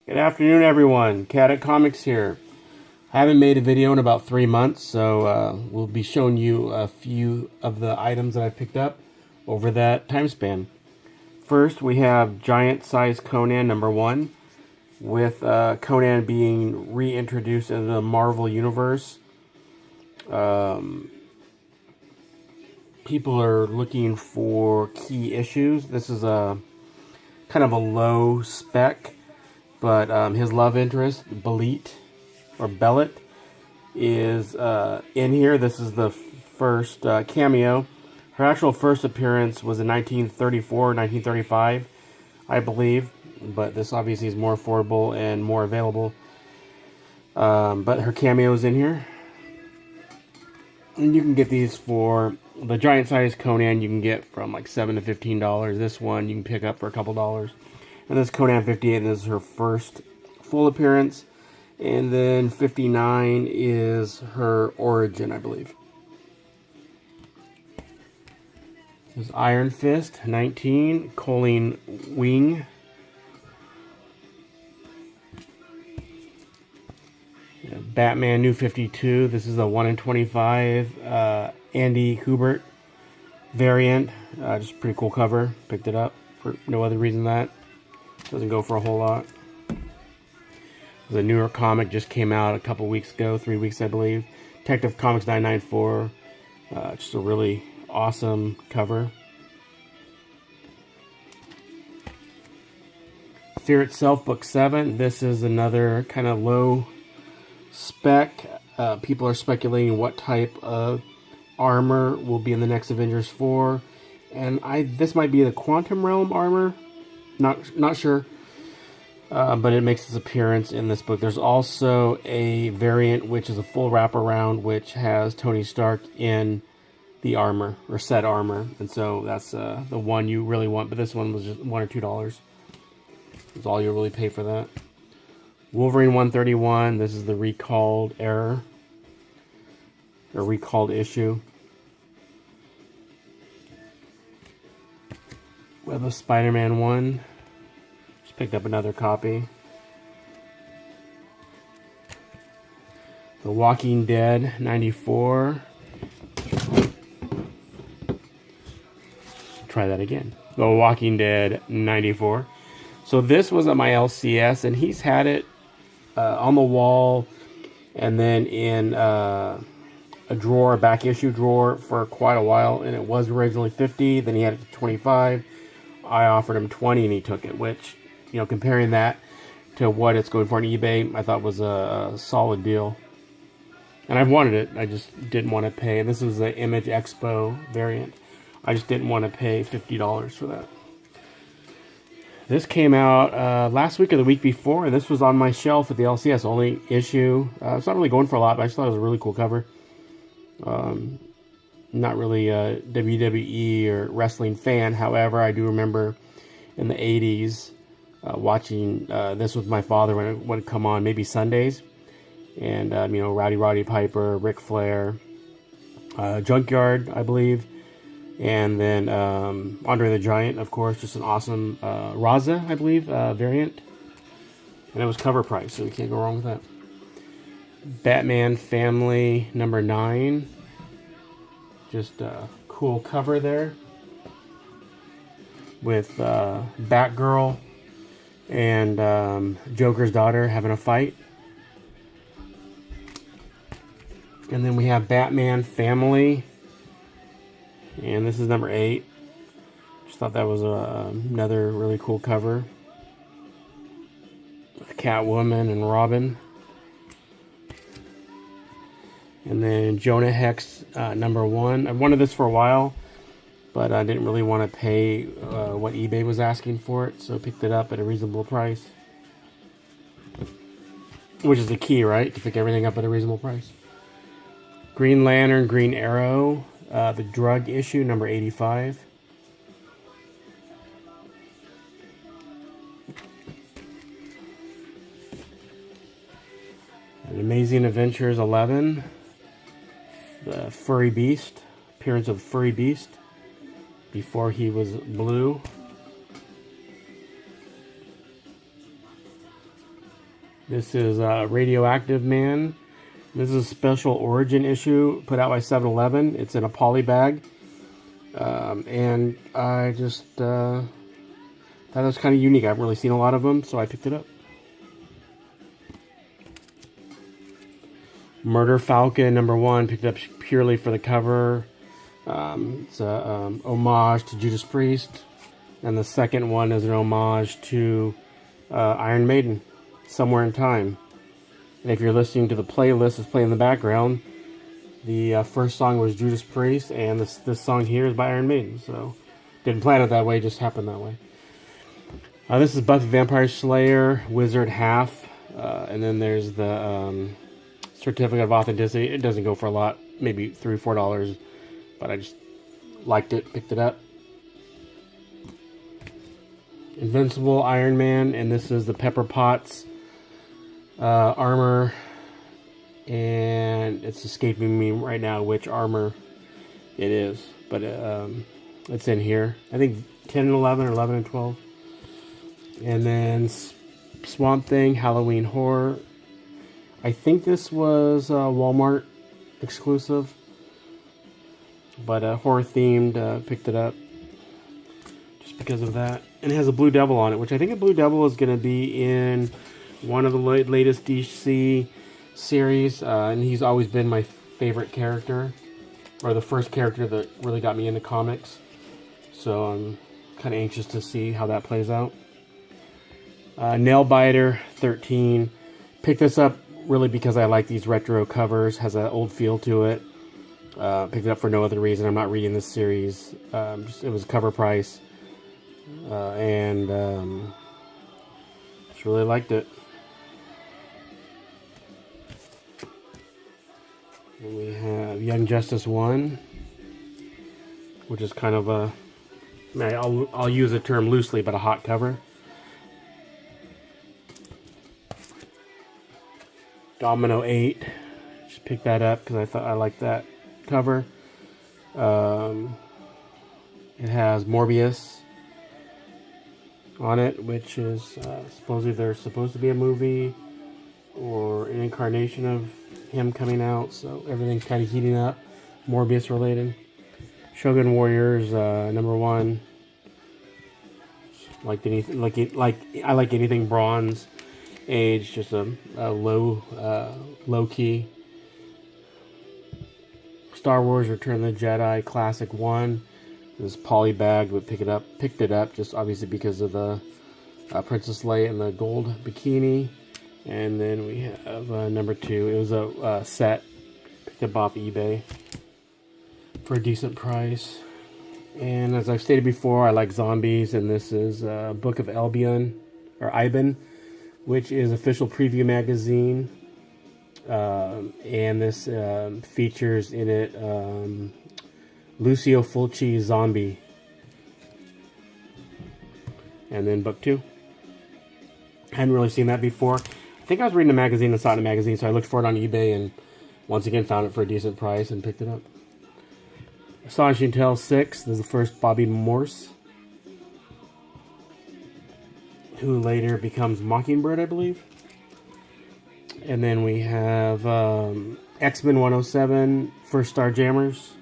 Good afternoon, everyone. Caddick Comics here. I haven't made a video in about 3 months, so we'll be showing you a few of the items that I picked up over that time span. First, we have Giant Size Conan #1, with Conan being reintroduced into the Marvel Universe. People are looking for key issues. This is a kind of a low spec, but his love interest, Belit, is in here. This is the first cameo. Her actual first appearance was in 1934, 1935, I believe, but this obviously is more affordable and more available. But her cameo is in here. And you can get these for the giant size Conan. You can get from like $7 to $15. This one you can pick up for a couple dollars. And this Conan 58, and this is her first full appearance. And then 59 is her origin, I believe. This is Iron Fist 19, Colleen Wing. Batman New 52. This is a 1 in 25 Andy Kubert variant. Just a pretty cool cover. Picked it up for no other reason than that. Doesn't go for a whole lot. The newer comic just came out a couple weeks ago, 3 weeks I believe. Detective Comics 994. Just a really awesome cover. Fear Itself Book 7. This is another kind of low spec. People are speculating what type of armor will be in the next Avengers 4. And this might be the Quantum Realm armor. Not sure. But it makes its appearance in this book. There's also a variant which is a full wraparound, which has Tony Stark in the armor, or set armor. And so that's the one you really want. But this one was just $1 or $2. That's all you'll really pay for that. Wolverine 131. This is the recalled error, or recalled issue. Web of Spider-Man 1. Just picked up another copy. The Walking Dead 94. Try that again. The Walking Dead 94. So this was at my LCS, and he's had it on the wall, and then in a drawer, a back issue drawer, for quite a while. And it was originally 50. Then he had it to 25. I offered him 20, and he took it. Which, you know, comparing that to what it's going for on eBay, I thought was a solid deal. And I've wanted it. I just didn't want to pay. And this was the Image Expo variant. I just didn't want to pay $50 for that. This came out last week or the week before, and this was on my shelf at the LCS. Only issue. It's not really going for a lot, but I just thought it was a really cool cover. Not really a WWE or wrestling fan. However, I do remember in the 80s watching this with my father when it would come on, maybe Sundays. And, you know, Roddy Piper, Ric Flair, Junkyard, I believe. And then Andre the Giant, of course, just an awesome Raza, I believe, variant. And it was cover price, so you can't go wrong with that. Batman Family #9. Just a cool cover there. With Batgirl and Joker's daughter having a fight. And then we have Batman Family. And this is #8. Just thought that was another really cool cover. With Catwoman and Robin. And then Jonah Hex #1. I've wanted this for a while, but I didn't really want to pay what eBay was asking for it, so I picked it up at a reasonable price. Which is the key, right? To pick everything up at a reasonable price. Green Lantern, Green Arrow. The Drug issue, #85. An Amazing Adventures 11. The Furry Beast. Appearance of Furry Beast. Before he was blue. This is Radioactive Man. This is a special origin issue put out by 7-Eleven. It's in a poly bag. And I just thought it was kind of unique. I haven't really seen a lot of them, so I picked it up. Murder Falcon #1, picked up purely for the cover. It's a homage to Judas Priest. And the second one is an homage to Iron Maiden, Somewhere in Time. And if you're listening to the playlist that's playing in the background, the first song was Judas Priest, and this song here is by Iron Maiden. So, didn't plan it that way, just happened that way. This is Buffy Vampire Slayer, Wizard half. And then there's the Certificate of Authenticity. It doesn't go for a lot, maybe $3 or $4, but I just liked it, picked it up. Invincible Iron Man, and this is the Pepper Potts armor, and it's escaping me right now which armor it is, but it's in here. I think 10 and 11 or 11 and 12. And then Swamp Thing, Halloween Horror. I think this was Walmart exclusive, but horror themed, picked it up just because of that. And it has a Blue Devil on it, which I think a Blue Devil is going to be in one of the latest DC series. And he's always been my favorite character, or the first character that really got me into comics. So I'm kind of anxious to see how that plays out. Nailbiter 13. Picked this up really because I like these retro covers. Has an old feel to it. Picked it up for no other reason. I'm not reading this series. It was cover price. And just really liked it. And we have Young Justice 1, which is kind of a, I'll use the term loosely, but a hot cover. Domino 8, just picked that up because I thought I liked that cover. It has Morbius on it, which is supposedly there's supposed to be a movie or an incarnation of him coming out, so everything's kind of heating up, Morbius related. Shogun Warriors #1. Liked anything I like anything Bronze Age, just a low key. Star Wars Return of the Jedi Classic 1. This poly bag, but picked it up just obviously because of the Princess Leia in the gold bikini. And then we have #2. It was a set, picked up off eBay for a decent price. And as I've stated before, I like zombies, and this is Book of Albion, or Iban, which is official preview magazine. And this features in it Lucio Fulci Zombie. And then book 2. I hadn't really seen that before. I think I was reading a magazine and saw it in a magazine, so I looked for it on eBay and once again found it for a decent price and picked it up. Astonishing Tales 6. This is the first Bobby Morse, who later becomes Mockingbird, I believe. And then we have X-Men 107, First Starjammers.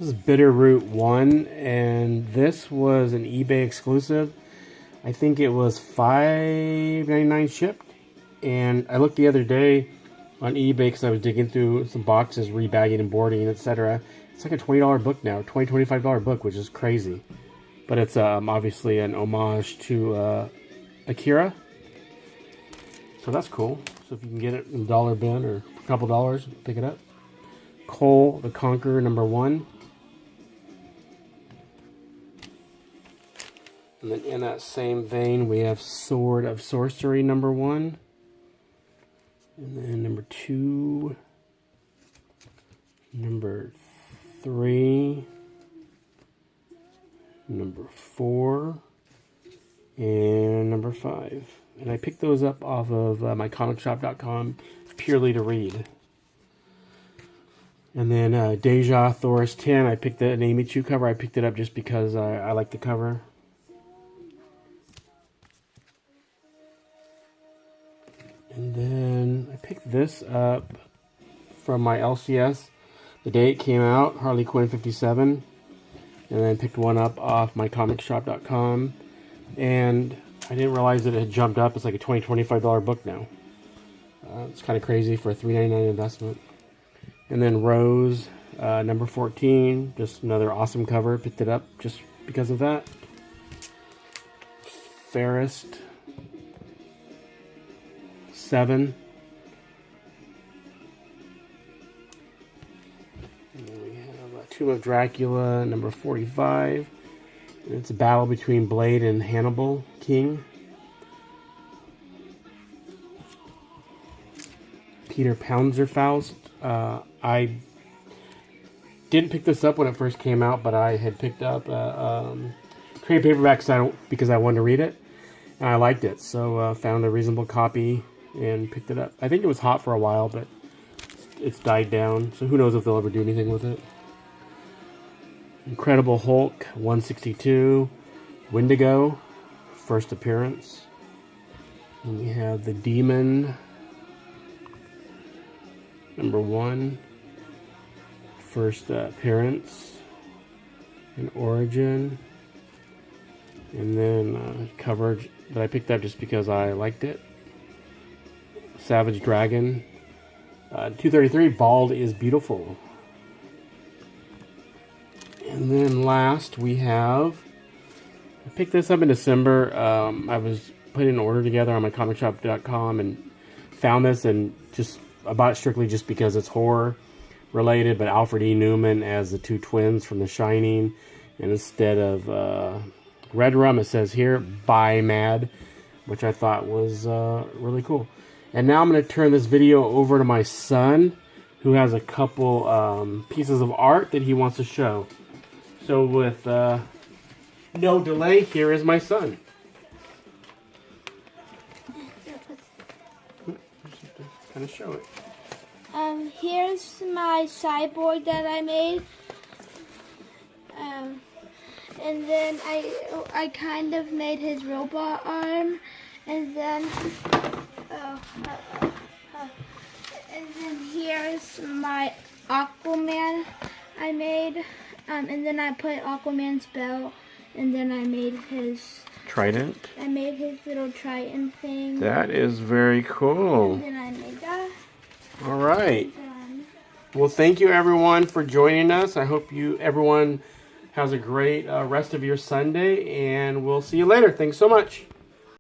This is Bitterroot 1, and this was an eBay exclusive. I think it was $5.99 shipped. And I looked the other day on eBay because I was digging through some boxes, rebagging and boarding, etc. It's like a $20 book now, $20, $25 book, which is crazy. But it's obviously an homage to Akira. So that's cool. So if you can get it in a dollar bin or for a couple dollars, pick it up. Cole the Conqueror #1. And then in that same vein, we have Sword of Sorcery #1. And then #2. #3. #4. And #5. And I picked those up off of mycomicshop.com purely to read. And then Deja Thoris 10. I picked an Amy Chu cover. I picked it up just because I like the cover. And then I picked this up from my LCS the day it came out, Harley Quinn 57. And then picked one up off mycomicshop.com. And I didn't realize that it had jumped up. It's like a $20, $25 book now. It's kind of crazy for a $3.99 investment. And then Rose, number 14. Just another awesome cover. Picked it up just because of that. Fairest 7. And then we have Tomb of Dracula, number 45. And it's a battle between Blade and Hannibal King. Peter Panzerfaust. I didn't pick this up when it first came out, but I had picked up trade paperback because I wanted to read it, and I liked it. So found a reasonable copy and picked it up. I think it was hot for a while, but it's died down. So who knows if they'll ever do anything with it. Incredible Hulk 162. Wendigo, first appearance. And we have the Demon, number 1, first appearance and origin. And then coverage that I picked up just because I liked it. Savage Dragon, 233. Bald is Beautiful. And then last we have, I picked this up in December. I was putting an order together on mycomicshop.com and found this, and just about strictly just because it's horror related, but Alfred E. Newman as the two twins from The Shining, and instead of Red Rum, it says here Buy Mad, which I thought was really cool. And now I'm going to turn this video over to my son, who has a couple pieces of art that he wants to show. So with no delay, here is my son. Kind of show it. Here's my cyborg that I made. And then I kind of made his robot arm, and then and then here's my Aquaman I made, and then I put Aquaman's belt, and then I made his Trident. I made his little trident thing. That is very cool. And then I made that. All right. Well, thank you everyone for joining us. I hope everyone has a great rest of your Sunday, and we'll see you later. Thanks so much.